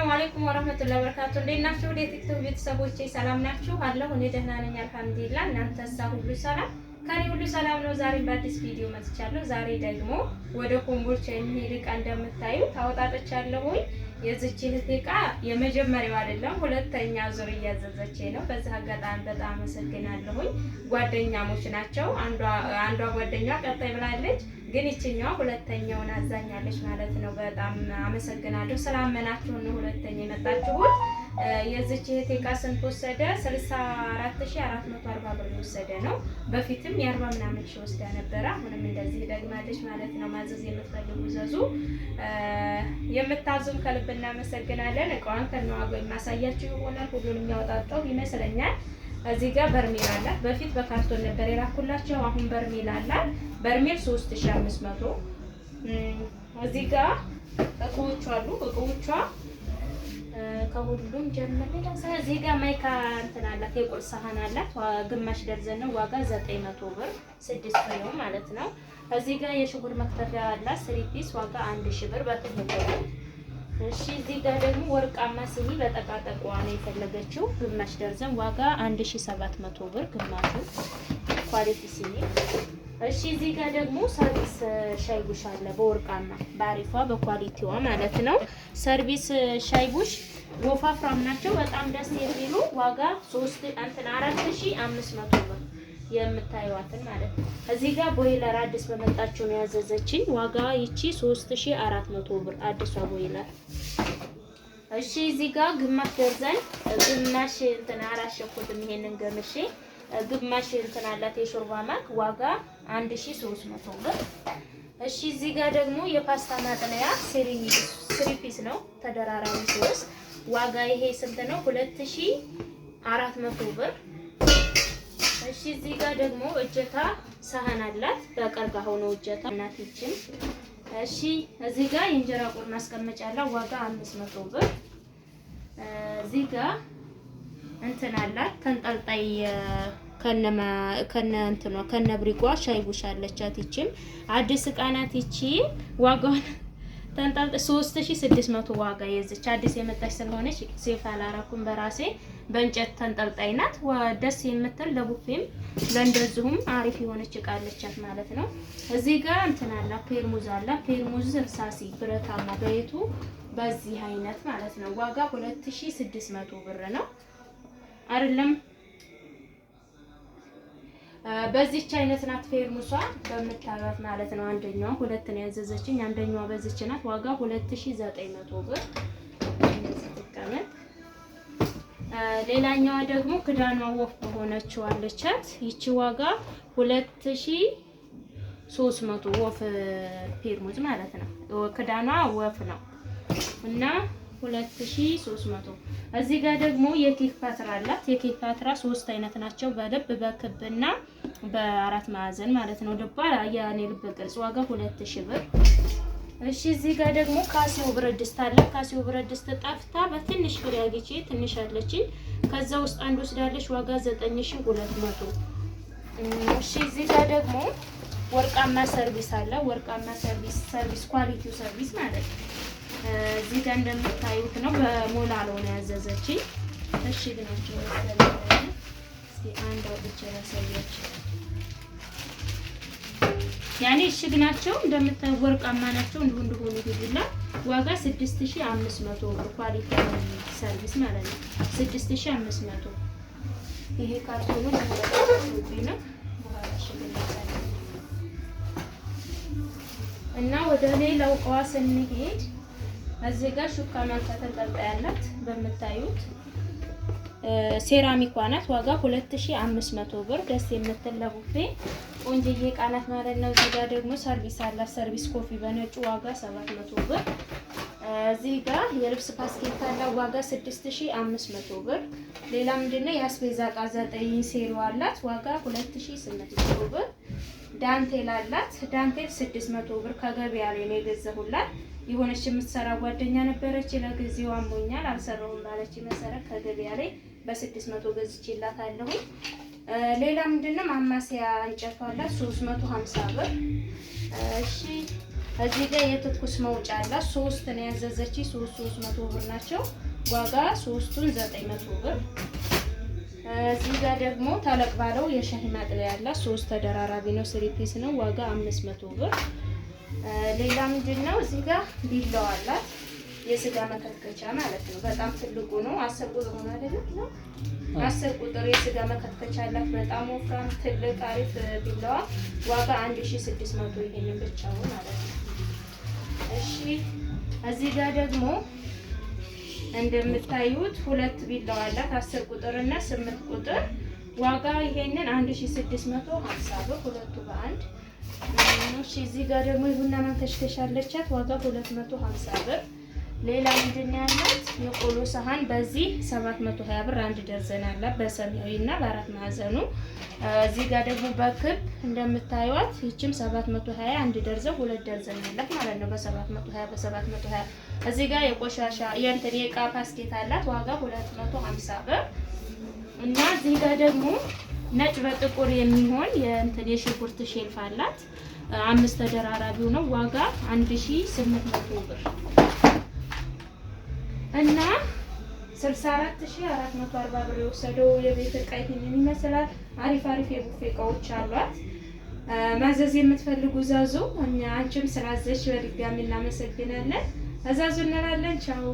ሰላም አለይኩም ወራህመቱላሂ ወበረካቱ። እንዴት ናችሁ? ወደ ቲክቶክ ቤተሰቦቼ ሰላም ናችሁ? አለሁ እኔ ደህና ነኝ አልሐምዱሊላህ። እናንተሳ ሁሉ ሰላም? ከኔ ሁሉ ሰላም ነው። ዛሬ በአዲስ ቪዲዮ መጥቻለሁ። ዛሬ ደግሞ ወደ ኮምቦልቻ የሚሄድ ዕቃ እንደምታዩት ታወጣጣቻለሁኝ። የዚች እህቴ ዕቃ የመጀመሪያው አይደለም፣ ሁለተኛ ዙር እያዘዘች ነው። በዚህ አጋጣሚ በጣም አመሰግናለሁኝ። ጓደኛሞች ናቸው። አንዷ ጓደኛዋ ቀጣይ ብላለች፣ ግን ይችኛዋ ሁለተኛውን አዛኛለች ማለት ነው። በጣም አመሰግናለሁ ስላመናችሁ ነው ሁለተኛ የመጣችሁት። የዚች እህቴ ዕቃ ስንት ወሰደ? 64440 ብር ወሰደ ነው። በፊትም የ40 ምናምን ሺህ ወስዳ ነበረ። አሁንም እንደዚህ ደግማለች ማለት ነው። ማዘዝ የምትፈልጉ ዘዙ። የምታዙም ከልብ እናመሰግናለን። እቃዋን ከነዋጋው የማሳያችሁ ይሆናል። ሁሉንም ያወጣጣው ይመስለኛል። እዚህ ጋር በርሜል አላት። በፊት በካርቶን ነበር የላኩላቸው። አሁን በርሜል አላት። በርሜል 3500። እዚህ ጋር እቃዎቿ አሉ። እቃዎቿ ከሁሉም ጀምሬ እዚህ ጋር ማይካ እንትን አላት። የቁርስ ሳህን አላት። ግማሽ ደርዘን ነው። ዋጋ 900 ብር 6 ፍሬው ማለት ነው። እዚህ ጋር የሽጉር መክተፊያ አላት። 3 ፒስ ዋጋ 1000 ብር በትልቁ። እሺ እዚህ ጋር ደግሞ ወርቃማ ሲኒ በጠቃጠቋ ነው የፈለገችው። ግማሽ ደርዘን ዋጋ 1700 ብር ግማሹ ኳሊቲ ሲኒ። እሺ እዚህ ጋር ደግሞ ሰርቪስ ሻይ ቡሽ አለ በወርቃማ በአሪፏ በኳሊቲዋ ማለት ነው። ሰርቪስ ሻይ ቡሽ ወፋፍራም ናቸው በጣም ደስ የሚሉ ዋጋ 4500 ብር የምታዩዋትን ማለት ነው። እዚህ ጋር ቦይለር አዲስ በመጣችው ነው ያዘዘችኝ። ዋጋ ይቺ 3400 ብር አዲሷ ቦይለር። እሺ እዚህ ጋር ግማሽ ደርዘን ግማሽ እንትን አራሸኩትም ይሄንን ገምሼ ግማሽ እንትን አላት የሾርባ ማክ ዋጋ 1300 ብር። እሺ እዚህ ጋር ደግሞ የፓስታ ማጥለያ ስሪ ፒስ ነው ተደራራቢ ሲወስ ዋጋ ይሄ ስንት ነው? 2400 ብር። እሺ እዚህ ጋር ደግሞ እጀታ ሳህን አላት በቀርቃሃው ነው እጀታ እናት ይችን። እሺ እዚህ ጋር የእንጀራ ቁር ማስቀመጫ አላት ዋጋ 500 ብር። እዚህ ጋር እንትን አላት ተንጠልጣይ ከነ ብሪቋ ሻይ ቡሽ አለቻት። ይችም አዲስ ዕቃ ናት። ይቺ ዋጋውን ተንጠልጣይ 3600 ዋጋ የዚች አዲስ የመጣች ስለሆነች ሴፍ አላረኩም በራሴ በእንጨት ተንጠልጣይ ናት። ደስ የምትል ለቡፌም ለእንደዚሁም አሪፍ የሆነች ዕቃ አለቻት ማለት ነው። እዚህ ጋር እንትን አላት ፔርሙዝ አላት። ፔርሙዝ እርሳሲ ብረታማ በየቱ በዚህ አይነት ማለት ነው። ዋጋ 2600 ብር ነው አይደለም። በዚህች አይነት ናት ፌርሙሷ በምታዩት ማለት ነው። አንደኛዋ ሁለት ነው ያዘዘችኝ። አንደኛዋ በዚህች ናት። ዋጋ 2900 ብር እንደዚህ ተቀመጥ። ሌላኛዋ ደግሞ ክዳኗ ወፍ በሆነችው አለቻት። ይቺ ዋጋ 2300 ወፍ ፌርሙዝ ማለት ነው። ክዳኗ ወፍ ነው እና 2300። እዚህ ጋር ደግሞ የኬክ ፓትራ አላት። የኬክ ፓትራ 3 አይነት ናቸው፣ በልብ በክብና በአራት ማዕዘን ማለት ነው። ልባ ያኔ ልብ ቅርጽ ዋጋ 2000 ብር። እሺ እዚህ ጋር ደግሞ ካሲዮ ብረት ድስት አለ። ካሲዮ ብረት ድስት ጠፍታ በትንሽ ፍሬ አግቼ ትንሽ አለችኝ። ከዛ ውስጥ አንድ ወስዳለች ዋጋ 9200። እሺ እዚህ ጋር ደግሞ ወርቃማ ሰርቪስ አለ። ወርቃማ ሰርቪስ ኳሊቲው ሰርቪስ ማለት ነው። እዚህ ጋር እንደምታዩት ነው። በሞላሎ ነው ያዘዘችኝ። እሺ ግናቸው እስኪ አንድ አውጥቼ ላሳያችሁ። ያኔ እሽግ ናቸው እንደምታዩ ወርቃማ ናቸው። እንደሆኑ ይሁላ ዋጋ 6500 ብር ኳሊቲ ሰርቪስ ማለት ነው። 6500 ይሄ ካርቶኑ ነው። በኋላ ሽግላታል እና ወደ ሌላው እቃዋ ስንሄድ እዚህ ጋር ሹካ ማንኪያ ተንጠልጣይ ያላት በምታዩት ሴራሚኳ ናት። ዋጋ 2500 ብር ደስ የምትል ለቡፌ ቆንጆዬ ዕቃ ናት ማለት ነው። እዚህ ጋር ደግሞ ሰርቪስ አላት። ሰርቪስ ኮፊ በነጩ ዋጋ 700 ብር። እዚህ ጋር የልብስ ፓስኬት አላት ዋጋ 6500 ብር። ሌላ ምንድነው የአስቤዛ ዕቃ 9 ሴሮ አላት ዋጋ 2800 ብር። ዳንቴል አላት። ዳንቴል 600 ብር ከገበያ ላይ ነው የገዛሁላት። የሆነች የምትሰራ ጓደኛ ነበረች። ለጊዜው አሞኛል አልሰራሁም ባለች መሰረት ከገበያ ላይ በ600 ገዝቼላታለሁ። ሌላ ምንድነው ማማሲያ እንጨቷ አላት 350 ብር። እሺ እዚህ ጋር የትኩስ መውጫ አላት። 3 ነው ያዘዘች 300 ብር ናቸው። ዋጋ 3ቱን 900 ብር። እዚህ ጋር ደግሞ ተለቅ ባለው የሻሂ ማጥለያ ያላት 3 ተደራራቢ ነው። 3 ፒስ ነው። ዋጋ 500 ብር። ሌላ ምንድነው እዚህ ጋር ቢላዋ አላት። የስጋ መከትከቻ ማለት ነው። በጣም ትልቁ ነው። 10 ቁጥር ነው አይደል? 10 ቁጥር የስጋ መከትከቻ አላት። በጣም ወፍራም ትልቅ አሪፍ ቢላዋ ዋጋ 1600 ይሄንን ብቻው ማለት ነው። እሺ እዚህ ጋር ደግሞ እንደምታዩት 2 ቢላዋ አላት። 10 ቁጥር እና 8 ቁጥር ዋጋ ይሄንን 1650 ብር ሁለቱ በአንድ። እሺ እዚህ ጋር ደግሞ የቡና ማንከሽከሻ አለቻት። ዋጋ 250 ብር። ሌላ ምንድን ነው ያላት? የቆሎ ሰሃን በዚህ 720 ብር አንድ ደርዘን አላት። በሰማያዊ እና በአራት ማዕዘኑ። እዚህ ጋር ደግሞ በክብ እንደምታዩት ይችም 720 አንድ ደርዘን 2 ደርዘን አላት ማለት ነው። በ720 በ720 እዚህ ጋር የቆሻሻ የእንትን የእቃ ፓስኬት አላት። ዋጋ 250 ብር እና እዚህ ጋር ደግሞ ነጭ በጥቁር የሚሆን የእንትን የሽንኩርት ሼልፍ አላት። 5 ተደራራቢው ነው። ዋጋ 1800 ብር እና 64440 ብር የወሰደው የቤት እቃ ይሄንን ይመስላል። አሪፍ አሪፍ የቡፌ እቃዎች አሏት። ማዘዝ የምትፈልጉ ዛዙ። አንቺም ስላዘዝሽ በድጋሚ እናመሰግናለን። አዛዙ እንላለን። ቻው።